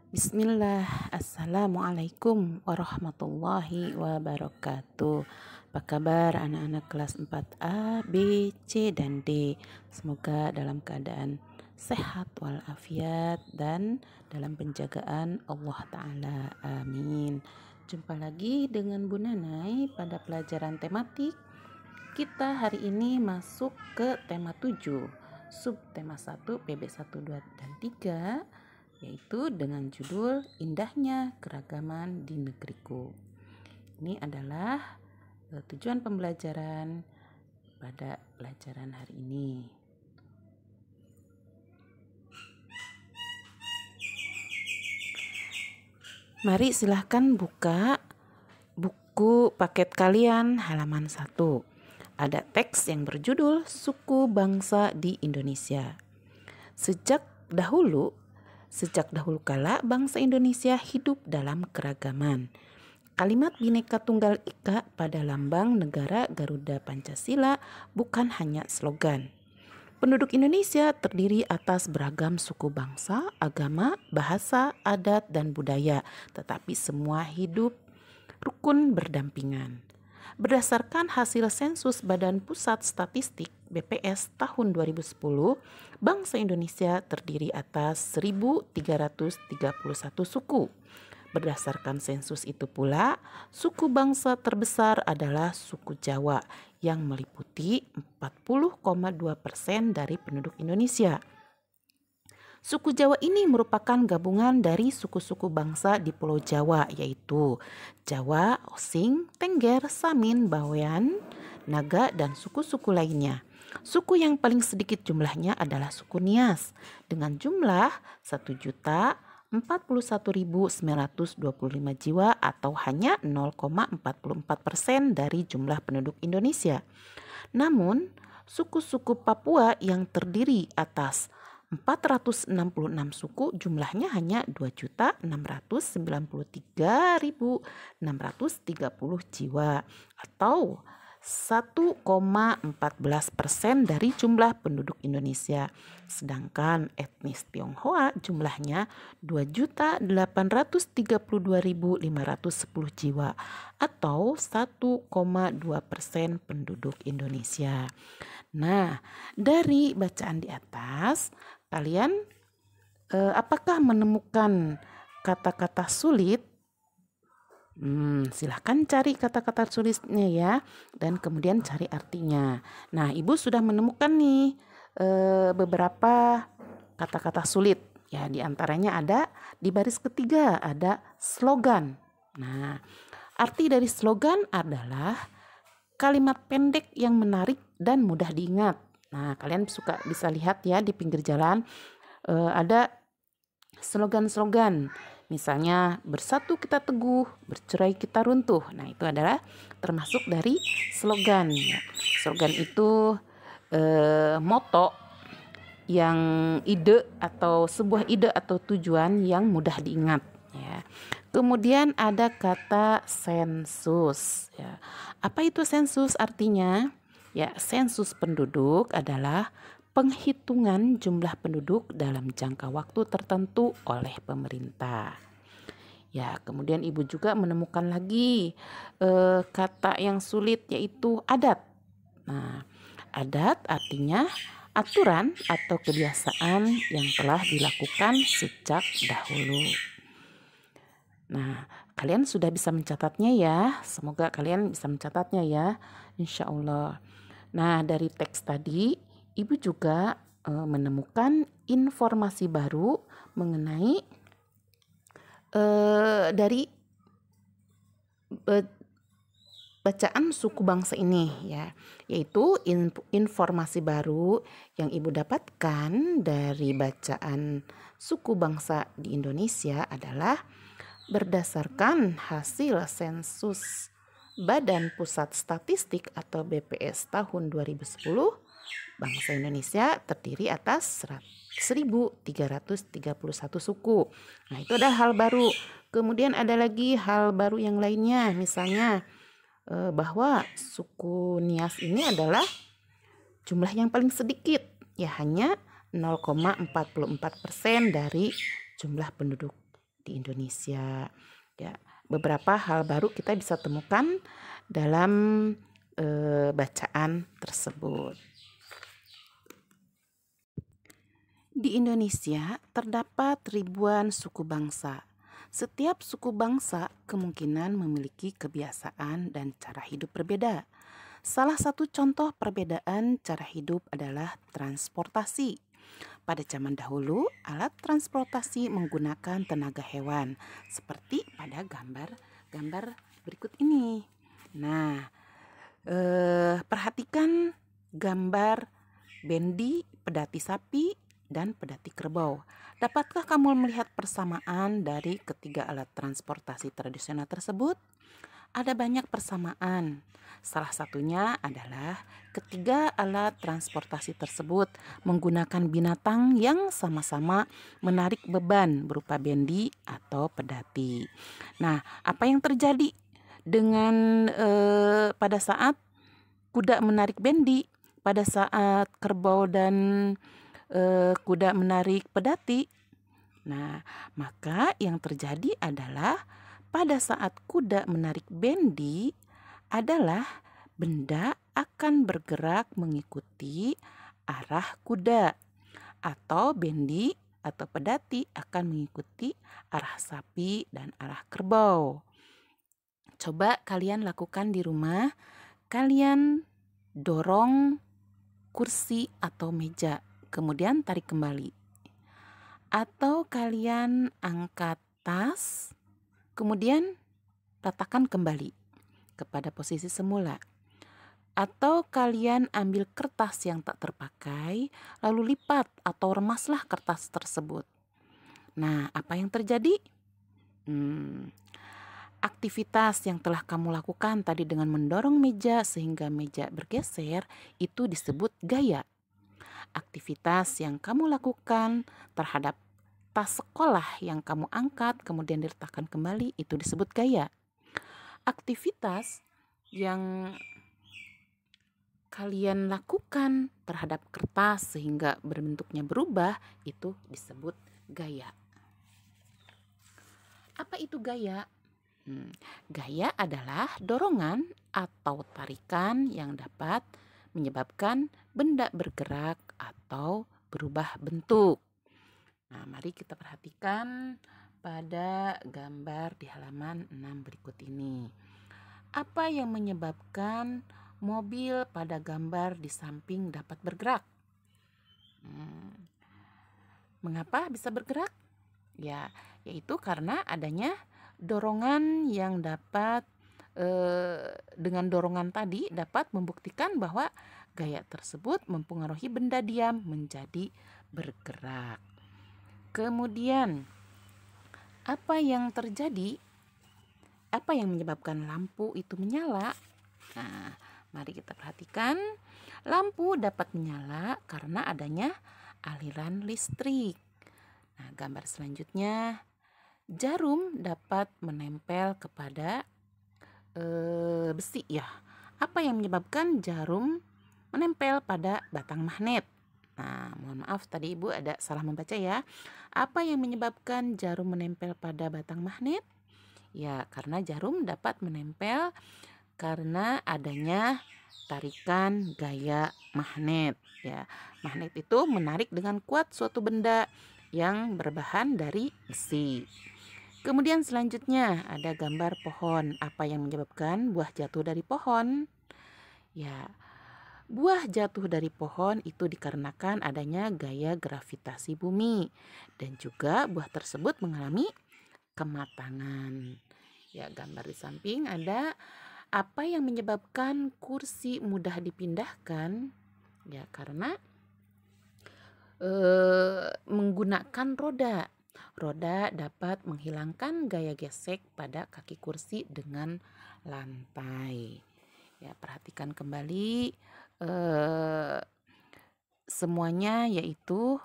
Bismillah, Assalamualaikum warahmatullahi wabarakatuh. Apa kabar anak-anak kelas 4A, B, C, dan D? Semoga dalam keadaan sehat walafiat dan dalam penjagaan Allah Ta'ala. Amin. Jumpa lagi dengan Bu Nanai pada pelajaran tematik. Kita hari ini masuk ke tema 7, subtema 1, PB 1, 2, dan 3, yaitu dengan judul Indahnya Keragaman di Negeriku. Ini adalah tujuan pembelajaran pada pelajaran hari ini. Mari silahkan buka buku paket kalian halaman 1. Ada teks yang berjudul Suku Bangsa di Indonesia. Sejak dahulu kala bangsa Indonesia hidup dalam keragaman. Kalimat Bhinneka Tunggal Ika pada lambang negara Garuda Pancasila bukan hanya slogan. Penduduk Indonesia terdiri atas beragam suku bangsa, agama, bahasa, adat, dan budaya, tetapi semua hidup rukun berdampingan. Berdasarkan hasil sensus Badan Pusat Statistik BPS tahun 2010, bangsa Indonesia terdiri atas 1.331 suku. Berdasarkan sensus itu pula, suku bangsa terbesar adalah suku Jawa yang meliputi 40,2% dari penduduk Indonesia. Suku Jawa ini merupakan gabungan dari suku-suku bangsa di Pulau Jawa, yaitu Jawa, Osing, Tengger, Samin, Bawean, Naga, dan suku-suku lainnya. Suku yang paling sedikit jumlahnya adalah suku Nias dengan jumlah 1.041.925 jiwa atau hanya 0,44% dari jumlah penduduk Indonesia. Namun, suku-suku Papua yang terdiri atas 466 suku jumlahnya hanya 2.693.630 jiwa atau 1,14% dari jumlah penduduk Indonesia. Sedangkan etnis Tionghoa jumlahnya 2.832.510 jiwa atau 1,2% penduduk Indonesia. Nah, dari bacaan di atas, kalian apakah menemukan kata-kata sulit? Silahkan cari kata-kata sulitnya ya, dan kemudian cari artinya. Nah, Ibu sudah menemukan nih beberapa kata-kata sulit. Ya, di antaranya ada di baris ketiga ada slogan. Nah, arti dari slogan adalah kalimat pendek yang menarik dan mudah diingat. Nah, kalian bisa lihat ya di pinggir jalan ada slogan-slogan. Misalnya, bersatu kita teguh, bercerai kita runtuh. Nah, itu adalah termasuk dari slogan. Slogan itu moto yang sebuah ide atau tujuan yang mudah diingat. Ya. Kemudian ada kata sensus. Ya. Apa itu sensus artinya? Ya, sensus penduduk adalah penghitungan jumlah penduduk dalam jangka waktu tertentu oleh pemerintah. Ya, kemudian Ibu juga menemukan lagi kata yang sulit yaitu adat. Nah, adat artinya aturan atau kebiasaan yang telah dilakukan sejak dahulu. Nah, kalian sudah bisa mencatatnya ya. Semoga kalian bisa mencatatnya ya, insya Allah. Nah, dari teks tadi, Ibu juga menemukan informasi baru mengenai dari bacaan suku bangsa ini ya, yaitu informasi baru yang Ibu dapatkan dari bacaan suku bangsa di Indonesia adalah berdasarkan hasil sensus Badan Pusat Statistik atau BPS tahun 2010, bangsa Indonesia terdiri atas 1.331 suku. Nah, itu ada hal baru. Kemudian ada lagi hal baru yang lainnya, misalnya bahwa suku Nias ini adalah jumlah yang paling sedikit, ya hanya 0,44% dari jumlah penduduk di Indonesia. Ya, beberapa hal baru kita bisa temukan dalam bacaan tersebut. Di Indonesia terdapat ribuan suku bangsa. Setiap suku bangsa kemungkinan memiliki kebiasaan dan cara hidup berbeda. Salah satu contoh perbedaan cara hidup adalah transportasi. Pada zaman dahulu, alat transportasi menggunakan tenaga hewan, seperti pada gambar berikut ini. Nah, perhatikan gambar bendi, pedati sapi, dan pedati kerbau. Dapatkah kamu melihat persamaan dari ketiga alat transportasi tradisional tersebut? Ada banyak persamaan. Salah satunya adalah ketiga alat transportasi tersebut menggunakan binatang yang sama-sama menarik beban berupa bendi atau pedati. Nah, apa yang terjadi dengan pada saat kuda menarik bendi, pada saat kerbau dan kuda menarik pedati? Nah, maka yang terjadi adalah pada saat kuda menarik bendi adalah benda akan bergerak mengikuti arah kuda, atau bendi atau pedati akan mengikuti arah sapi dan arah kerbau. Coba kalian lakukan di rumah. Kalian dorong kursi atau meja, kemudian tarik kembali. Atau kalian angkat tas, kemudian letakkan kembali kepada posisi semula. Atau kalian ambil kertas yang tak terpakai, lalu lipat atau remaslah kertas tersebut. Nah, apa yang terjadi? Aktivitas yang telah kamu lakukan tadi dengan mendorong meja sehingga meja bergeser, itu disebut gaya. Aktivitas yang kamu lakukan terhadap tas sekolah yang kamu angkat kemudian diletakkan kembali, itu disebut gaya. Aktivitas yang kalian lakukan terhadap kertas sehingga bentuknya berubah, itu disebut gaya. Apa itu gaya? Gaya adalah dorongan atau tarikan yang dapat menyebabkan benda bergerak atau berubah bentuk. Nah, mari kita perhatikan pada gambar di halaman 6 berikut ini. Apa yang menyebabkan mobil pada gambar di samping dapat bergerak? Mengapa bisa bergerak? Ya, yaitu karena adanya dorongan yang dapat dengan dorongan tadi dapat membuktikan bahwa gaya tersebut mempengaruhi benda diam menjadi bergerak. Kemudian, apa yang terjadi? Apa yang menyebabkan lampu itu menyala? Nah, mari kita perhatikan. Lampu dapat menyala karena adanya aliran listrik. Nah, gambar selanjutnya, jarum dapat menempel kepada besi ya. Apa yang menyebabkan jarum menempel pada batang magnet? Nah, mohon maaf tadi Ibu ada salah membaca ya. Apa yang menyebabkan jarum menempel pada batang magnet? Ya, karena jarum dapat menempel karena adanya tarikan gaya magnet ya. Magnet itu menarik dengan kuat suatu benda yang berbahan dari besi. Kemudian selanjutnya ada gambar pohon. Apa yang menyebabkan buah jatuh dari pohon? Ya, buah jatuh dari pohon itu dikarenakan adanya gaya gravitasi bumi dan juga buah tersebut mengalami kematangan. Ya, gambar di samping ada apa yang menyebabkan kursi mudah dipindahkan? Ya, karena menggunakan roda. Roda dapat menghilangkan gaya gesek pada kaki kursi dengan lantai. Ya, perhatikan kembali semuanya, yaitu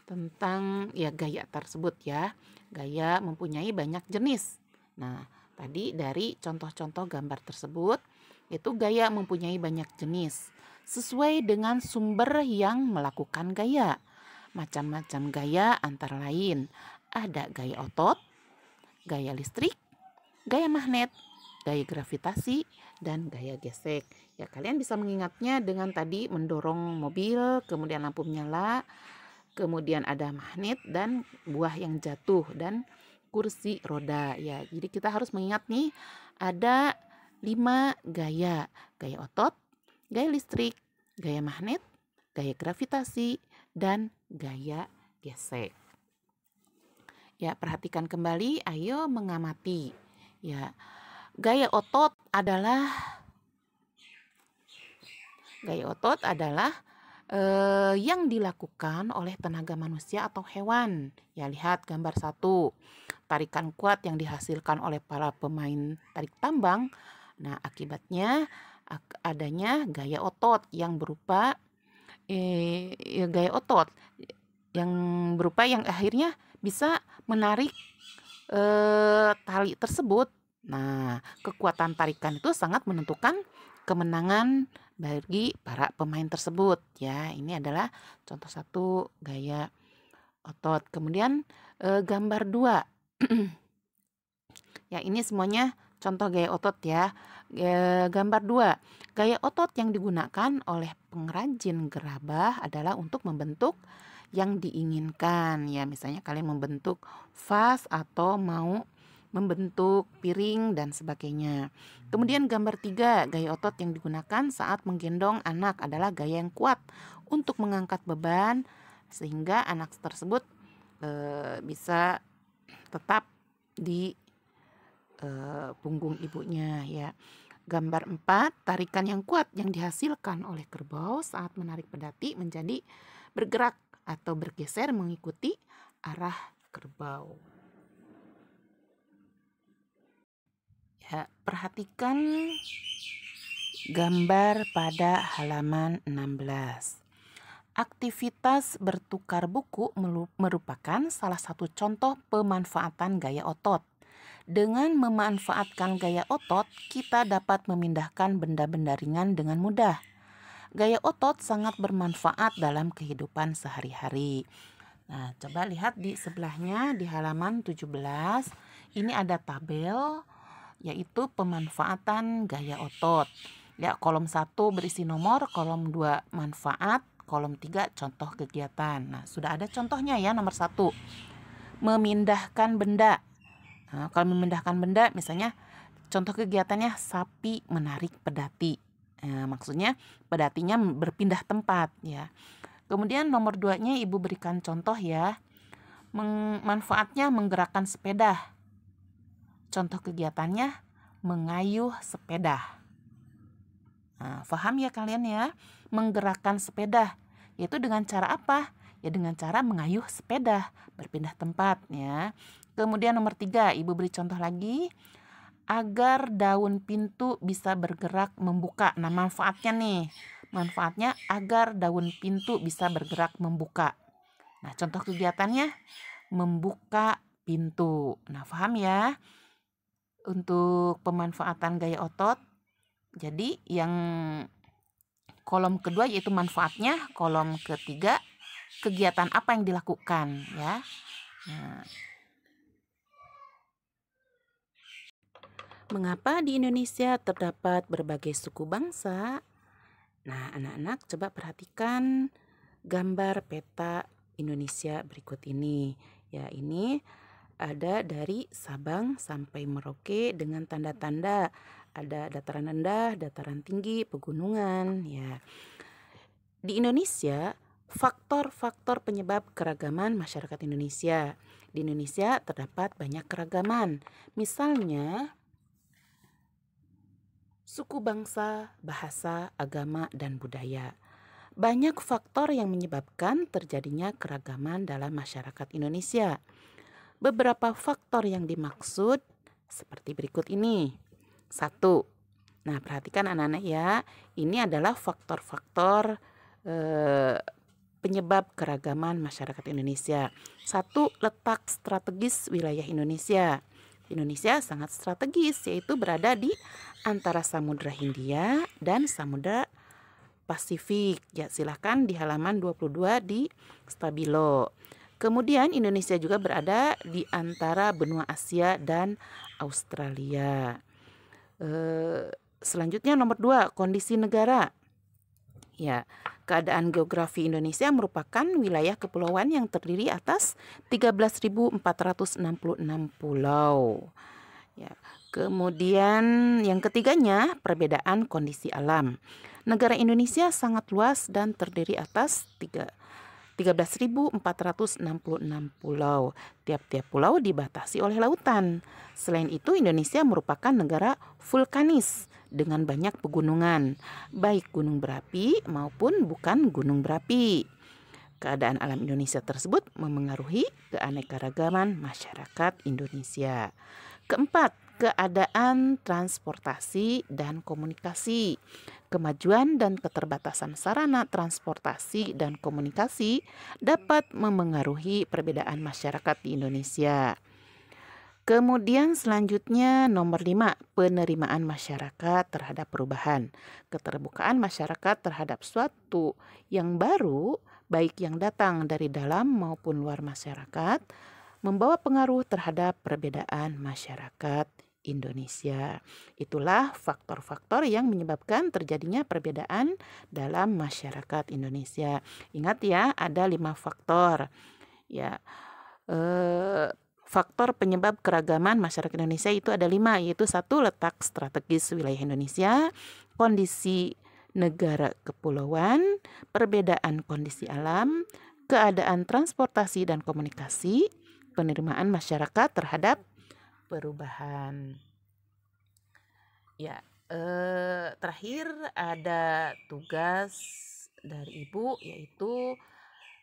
tentang ya gaya tersebut ya. Gaya mempunyai banyak jenis. Nah, tadi dari contoh-contoh gambar tersebut, itu gaya mempunyai banyak jenis sesuai dengan sumber yang melakukan gaya. macam-macam gaya antara lain ada gaya otot, gaya listrik, gaya magnet, gaya gravitasi, dan gaya gesek. Ya, kalian bisa mengingatnya dengan tadi mendorong mobil, kemudian lampu menyala, kemudian ada magnet dan buah yang jatuh dan kursi roda. Ya, jadi kita harus mengingat nih ada 5 gaya. Gaya otot, gaya listrik, gaya magnet, gaya gravitasi, dan gaya gesek. Ya, perhatikan kembali, ayo mengamati. Ya, gaya otot adalah yang dilakukan oleh tenaga manusia atau hewan. Ya, lihat gambar 1. Tarikan kuat yang dihasilkan oleh para pemain tarik tambang. Nah, akibatnya adanya gaya otot yang berupa yang akhirnya bisa menarik tali tersebut. Nah, kekuatan tarikan itu sangat menentukan kemenangan bagi para pemain tersebut. Ya, ini adalah contoh 1 gaya otot. Kemudian gambar 2. Ya, ini semuanya contoh gaya otot ya. Gambar 2. Gaya otot yang digunakan oleh pengrajin gerabah adalah untuk membentuk yang diinginkan. Ya, misalnya kalian membentuk vas atau mau membentuk piring dan sebagainya. Kemudian gambar 3, gaya otot yang digunakan saat menggendong anak adalah gaya yang kuat untuk mengangkat beban sehingga anak tersebut bisa tetap di punggung ibunya ya. Gambar 4, tarikan yang kuat yang dihasilkan oleh kerbau saat menarik pedati menjadi bergerak atau bergeser mengikuti arah kerbau. Ya, perhatikan gambar pada halaman 16. Aktivitas bertukar buku merupakan salah satu contoh pemanfaatan gaya otot. Dengan memanfaatkan gaya otot, kita dapat memindahkan benda-benda ringan dengan mudah. Gaya otot sangat bermanfaat dalam kehidupan sehari-hari. Nah, coba lihat di sebelahnya di halaman 17. Ini ada tabel yaitu pemanfaatan gaya otot. Ya, kolom 1 berisi nomor, kolom 2 manfaat, kolom 3 contoh kegiatan. Nah, sudah ada contohnya ya, nomor 1. Memindahkan benda. Nah, kalau memindahkan benda misalnya contoh kegiatannya sapi menarik pedati. Maksudnya pedatinya berpindah tempat ya. Kemudian nomor 2-nya ibu berikan contoh ya. Manfaatnya menggerakkan sepeda. Contoh kegiatannya mengayuh sepeda. Nah, paham ya kalian ya? Menggerakkan sepeda yaitu dengan cara apa? Ya dengan cara mengayuh sepeda, berpindah tempat ya. Kemudian nomor 3, ibu beri contoh lagi. Agar daun pintu bisa bergerak membuka. Nah, manfaatnya nih. Manfaatnya agar daun pintu bisa bergerak membuka. Nah, contoh kegiatannya membuka pintu. Nah, paham ya? Untuk pemanfaatan gaya otot. Jadi yang kolom kedua yaitu manfaatnya, kolom ketiga kegiatan apa yang dilakukan ya. Nah, mengapa di Indonesia terdapat berbagai suku bangsa? Nah, anak-anak coba perhatikan gambar peta Indonesia berikut ini. Ya, ini ada dari Sabang sampai Merauke dengan tanda-tanda. Ada dataran rendah, dataran tinggi, pegunungan. Ya, di Indonesia faktor-faktor penyebab keragaman masyarakat Indonesia. Di Indonesia terdapat banyak keragaman. Misalnya suku bangsa, bahasa, agama, dan budaya. Banyak faktor yang menyebabkan terjadinya keragaman dalam masyarakat Indonesia. Beberapa faktor yang dimaksud seperti berikut ini. 1. Nah, perhatikan anak-anak ya. Ini adalah faktor-faktor penyebab keragaman masyarakat Indonesia. 1. Letak strategis wilayah Indonesia. Indonesia sangat strategis, yaitu berada di antara Samudra Hindia dan Samudra Pasifik. Ya, silahkan di halaman 22 di Stabilo. Kemudian Indonesia juga berada di antara benua Asia dan Australia. Selanjutnya nomor 2, kondisi negara. Ya, keadaan geografi Indonesia merupakan wilayah kepulauan yang terdiri atas 13.466 pulau. Ya, kemudian yang ketiganya, perbedaan kondisi alam. Negara Indonesia sangat luas dan terdiri atas 13.466 pulau. Tiap-tiap pulau dibatasi oleh lautan. Selain itu, Indonesia merupakan negara vulkanis dengan banyak pegunungan, baik gunung berapi maupun bukan gunung berapi. Keadaan alam Indonesia tersebut memengaruhi keanekaragaman masyarakat Indonesia. Keempat, keadaan transportasi dan komunikasi. Kemajuan dan keterbatasan sarana transportasi dan komunikasi dapat memengaruhi perbedaan masyarakat di Indonesia. Kemudian selanjutnya nomor 5, penerimaan masyarakat terhadap perubahan. Keterbukaan masyarakat terhadap suatu yang baru, baik yang datang dari dalam maupun luar masyarakat, membawa pengaruh terhadap perbedaan masyarakat Indonesia. Itulah faktor-faktor yang menyebabkan terjadinya perbedaan dalam masyarakat Indonesia. Ingat ya, ada 5 faktor. Ya, faktor penyebab keragaman masyarakat Indonesia itu ada 5, yaitu 1, letak strategis wilayah Indonesia, kondisi negara kepulauan, perbedaan kondisi alam, keadaan transportasi dan komunikasi, penerimaan masyarakat terhadap perubahan. Ya, terakhir ada tugas dari Ibu, yaitu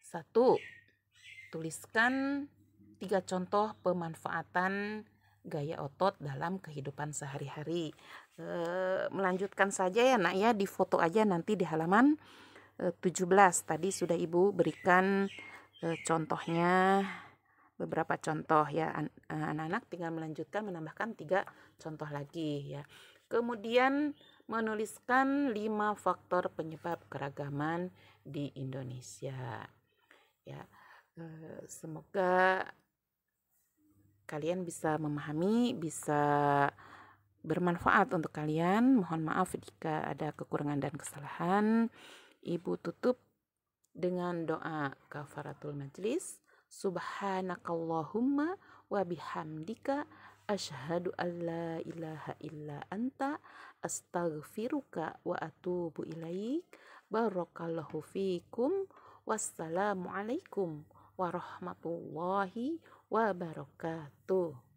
1, tuliskan 3 contoh pemanfaatan gaya otot dalam kehidupan sehari-hari. Melanjutkan saja ya nak ya, di foto aja nanti di halaman 17. Tadi sudah Ibu berikan contohnya, beberapa contoh ya. Anak-anak tinggal melanjutkan, menambahkan 3 contoh lagi ya. Kemudian menuliskan 5 faktor penyebab keragaman di Indonesia ya. Semoga kalian bisa memahami, bisa bermanfaat untuk kalian. Mohon maaf jika ada kekurangan dan kesalahan. Ibu tutup dengan doa kafaratul majlis. Subhanakallahumma wa bihamdika asyhadu an la ilaha illa anta astaghfiruka wa atubu ilaik. Barakallahu fikum. Wassalamualaikum warahmatullahi wabarakatuh.